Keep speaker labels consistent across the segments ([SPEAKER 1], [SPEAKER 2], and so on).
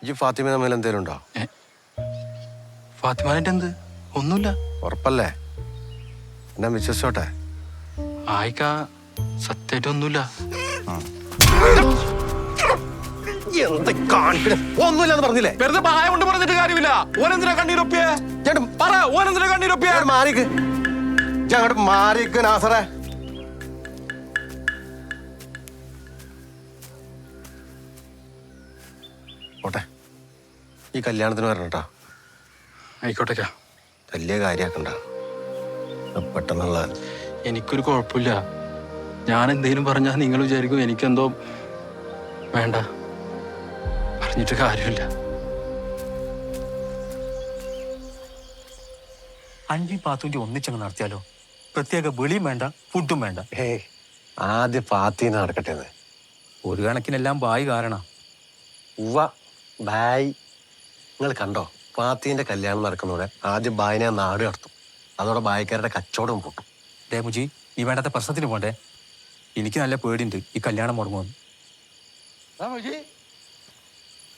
[SPEAKER 1] ഈ ഫാത്തിമ തമ്മിൽ എന്തേലും ഉണ്ടോ?
[SPEAKER 2] ഫാത്തിമാനായിട്ട് എന്ത്? ഒന്നുമില്ല.
[SPEAKER 1] ഉറപ്പല്ലേ? എന്നാ വിശ്വസിച്ചോട്ടെ.
[SPEAKER 2] ആയിക്ക സത്യമായിട്ട് ഒന്നുമില്ല.
[SPEAKER 1] ഒന്നുമില്ലെന്ന് പറഞ്ഞില്ലേ?
[SPEAKER 2] വെറുതെ പായ കൊണ്ട് പറഞ്ഞിട്ട് കാര്യമില്ല. ഓനെന്തിനാ കണ്ണീരൊപ്പിയേ? പറ, ഓനെന്തിനാ കണ്ണീരൊപ്പിയേ?
[SPEAKER 1] മാറിക്ക്, അങ്ങോട്ട് മാറിക്ക് നാസറേ. ഓട്ടെ, ഈ കല്യാണത്തിന് വരണം കേട്ടോ.
[SPEAKER 2] ആയിക്കോട്ടെ.
[SPEAKER 1] വലിയ കാര്യാക്കണ്ട, പെട്ടെന്നുള്ള.
[SPEAKER 2] എനിക്കൊരു കുഴപ്പമില്ല. ഞാൻ എന്തെങ്കിലും പറഞ്ഞാൽ നിങ്ങൾ വിചാരിക്കും എനിക്കെന്തോ. വേണ്ട, പറഞ്ഞിട്ട് കാര്യമില്ല.
[SPEAKER 3] അഞ്ചി പാത്തൂൻ്റെ ഒന്നിച്ചങ്ങ് നടത്തിയാലോ? പ്രത്യേക വെളിയും വേണ്ട, ഫുഡും വേണ്ട.
[SPEAKER 1] ആദ്യം ഫാത്തിന നടക്കട്ടെ.
[SPEAKER 3] ഒരു കണക്കിനെല്ലാം ബായി കാരണം.
[SPEAKER 1] ഉവ്വ, ബായ്. നിങ്ങൾ കണ്ടോ, ഫാത്തിന്റെ കല്യാണം നടക്കുന്നതോടെ ആദ്യം ബായിനെ നാട് കടത്തും. അതോടെ ബായിക്കാരുടെ കച്ചവടം പൊട്ടും.
[SPEAKER 3] മുജി, ഈ വേണ്ടാത്ത പ്രശ്നത്തിന് പോണ്ടേ? എനിക്ക് നല്ല പേടിയുണ്ട് ഈ കല്യാണം മുടങ്ങുമെന്ന്.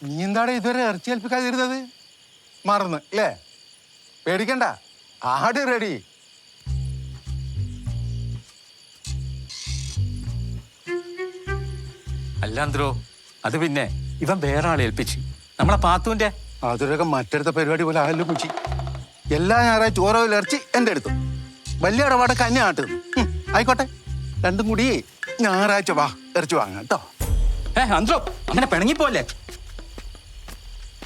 [SPEAKER 4] നീ എന്താടെ ഇതുവരെ ഇറച്ചി ഏൽപ്പിക്കാതിരുന്നത്? മറന്ന് അല്ലേ? പേടിക്കണ്ട, ആട് റെഡി.
[SPEAKER 3] അല്ലാന്ത്രോ, അത് പിന്നെ ഇവൻ വേറെ ആളെ ഏൽപ്പിച്ച്. നമ്മളെ പാത്തുവിന്റെ
[SPEAKER 4] അതൊരൊക്കെ മറ്റടുത്ത പരിപാടി പോലെ ആയല്ലോ കുച്ചി. എല്ലാ ഞായറാഴ്ച ഓരോ ഇറച്ചി എൻ്റെ അടുത്തും. വലിയ ഇടപാടൊക്കെ അന്നെ ആട്ടുന്നു. ആയിക്കോട്ടെ, രണ്ടും കൂടി ഞായറാഴ്ച വാ, ഇറച്ചി വാങ്ങാം കേട്ടോ.
[SPEAKER 3] അന്ത്രോ, അങ്ങനെ പിണങ്ങിപ്പോലെ.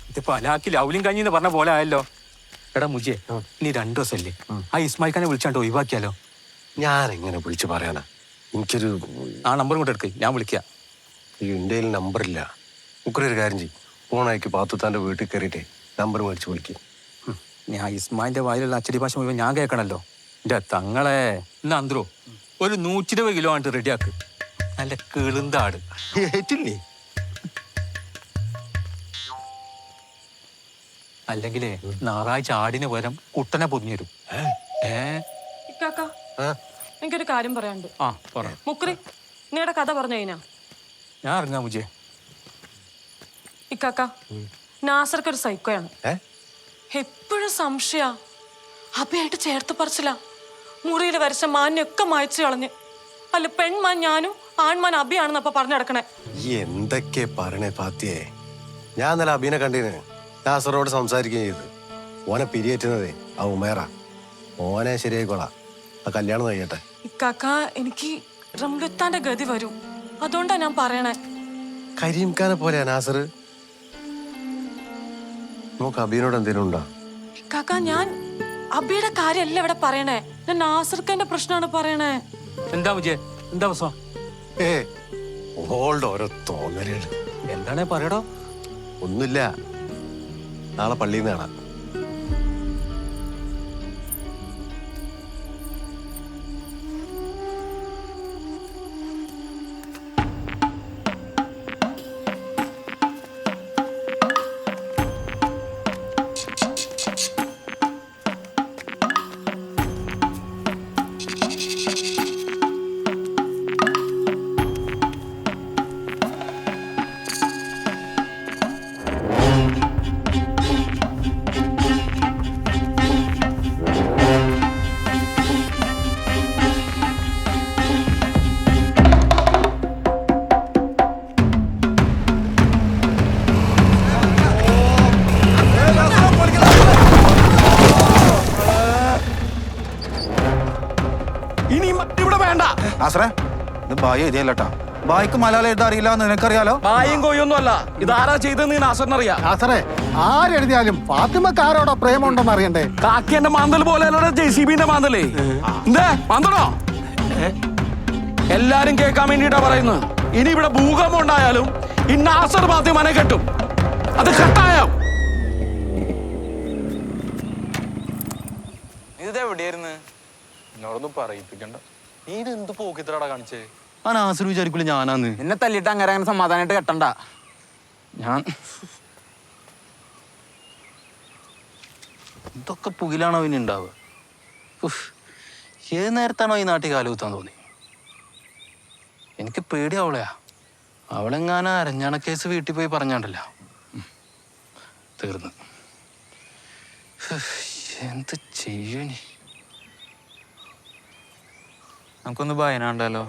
[SPEAKER 3] ഇതിപ്പോ അലാക്കി ലൗലിയും കഞ്ഞിന്ന് പറഞ്ഞ പോലെ ആയല്ലോ. എടാ മുജിയെ, ഇനി 2 ദിവസമല്ലേ, ആ ഇസ്മായിൽ ഖാനെ വിളിച്ചാണ്ട് ഒഴിവാക്കിയാലോ?
[SPEAKER 1] ഞാൻ എങ്ങനെ വിളിച്ചു പറയാനാ? എനിക്കൊരു
[SPEAKER 3] ആ നമ്പർ കൊണ്ട് എടുക്ക്, ഞാൻ വിളിക്കാം.
[SPEAKER 1] എൻ്റെ കയ്യിൽ നമ്പറില്ല. നമുക്കൊരു കാര്യം ചെയ്യും, ഫോണയക്ക് പാത്തുത്താൻ്റെ വീട്ടിൽ കയറിയിട്ടേ നമ്പർ മേടിച്ച് വിളിക്കും.
[SPEAKER 3] ഞാൻ ഇസ്മായിന്റെ വായിലുള്ള അച്ചടി ഭാഷ മുഴുവൻ ഞാൻ കേൾക്കണല്ലോ. എന്റെ തങ്ങളെ ഇന്ന് അന്ത്രോ ഒരു 120 കിലോ ആയിട്ട് റെഡിയാക്ക്. നല്ല കിളുന്താട്
[SPEAKER 4] ഏറ്റില്ലേ?
[SPEAKER 3] അല്ലെങ്കിലേ ഞായറാഴ്ച ആടിന് പകരം കുട്ടനെ പൊതിഞ്ഞു തരും.
[SPEAKER 5] എനിക്കൊരു കാര്യം പറയാനുണ്ട്.
[SPEAKER 3] ആ പറ
[SPEAKER 5] മുക്രി, നിങ്ങളുടെ കഥ പറഞ്ഞു കഴിഞ്ഞാ
[SPEAKER 3] ഞാൻ ഇറങ്ങാം മുജേ.
[SPEAKER 5] ഇക്കാക്ക, നാസർക്ക് ഒരു സൈക്കോയാണ്. എപ്പോഴും സംശയ അബിയായിട്ട് ചേർത്ത് പറിച്ചില്ല. മുറിയിൽ വരച്ച മാനൊക്കെ മായച്ചു കളഞ്ഞ്. അല്ല, പെൺമാൻ ഞാനും ആൺമാൻ അബിയാണെന്ന് അപ്പൊ പറഞ്ഞു നടക്കണേ.
[SPEAKER 1] എന്തൊക്കെ പറയണേ ഫാത്തിയെ? ഞാൻ ഇന്നലെ അബീനെ കണ്ടീന്. നാസറോട് സംസാരിക്കുകയും ചെയ്ത്. ഓനെ പിരിയേറ്റുന്നതേ ആ ഉമേറ. ഓനെ ശരിയായിക്കോളാം, ആ കല്യാണം കഴിയട്ടെ.
[SPEAKER 5] ഇക്കാക്ക, എനിക്ക് റംലുത്താന്റെ ഗതി വരും, അതുകൊണ്ടാ ഞാൻ പറയണേ.
[SPEAKER 1] കരീംഖാനെ പോലെയാ നാസർ. നമുക്ക് അബീനോട് എന്തേലും ഉണ്ടോ?
[SPEAKER 5] ഇക്കാക്ക, ഞാൻ അബിയുടെ കാര്യമല്ല ഇവിടെ പറയണേ, ഞാൻ നാസർക്കന്റെ പ്രശ്നമാണ് പറയണേ.
[SPEAKER 3] എന്താ മുജേ, എന്താ പ്രശ്നം?
[SPEAKER 1] ഓളുടെ ഓരോ തോന്നലുകൾ.
[SPEAKER 3] എന്താണേ പറയടോ.
[SPEAKER 1] ഒന്നുമില്ല, നാളെ പള്ളിയിൽ നിന്ന് കാണാം.
[SPEAKER 4] നാസറേ, ഇത് ബായി എഴുതിയല്ലോട്ടാ. ബായിക്ക് മലയാളം എഴുതാൻ അറിയില്ല എന്ന് നിനക്കറിയാലോ.
[SPEAKER 2] പായും കോയൊന്നും അല്ല, ഇതാരാ ചെയ്തെന്ന് നാസറിനറിയാം.
[SPEAKER 6] നാസറേ, ആരെഴുതിയാലും ഫാത്തിമക്കാരോടോ പ്രേമുണ്ടെന്ന് അറിയണ്ടേ?
[SPEAKER 2] കാക്കിന്റെ മാന്തൽ പോലെ JCBന്റെ മാന്തലേ. എന്തേ മാന്തണോ? എല്ലാരും കേൾക്കാൻ വേണ്ടിട്ടാ പറയുന്നത്. ഇനി ഇവിടെ ഭൂകമ്പം ഉണ്ടായാലും ഈ നാസർ ഫാത്തിമനെ കെട്ടും, അത് കെട്ടായോ? ഇതെവിടെയായിരുന്നു? എന്നോടൊന്നും പറയിപ്പിക്കണ്ട. നീ ഇതെന്ത് പോക്കിത്തരാടാ കാണിച്ചേ? ആ നാസർ വിചാരിക്കൂല ഞാനാന്ന്.
[SPEAKER 7] എന്നെ തല്ലിട്ട് അങ്ങനെ സമാധാനമായിട്ട് കെട്ടണ്ട.
[SPEAKER 2] ഞാൻ ഇതൊക്കെ പുകിലാണോ ഇനി ഉണ്ടാവുക? ഏത് നേരത്താണോ ഈ നാട്ടിൽ കാലുകുത്താൻ തോന്നി? എനിക്ക് പേടി അവളെയാ. അവളെങ്ങാനും അരഞ്ഞാണ കേസ് വീട്ടിൽ പോയി പറഞ്ഞാണ്ടല്ലോ. തീർന്ന്. എന്ത് ചെയ്യണി?
[SPEAKER 7] നമുക്കൊന്ന് ഭയനാണ്ടല്ലോ.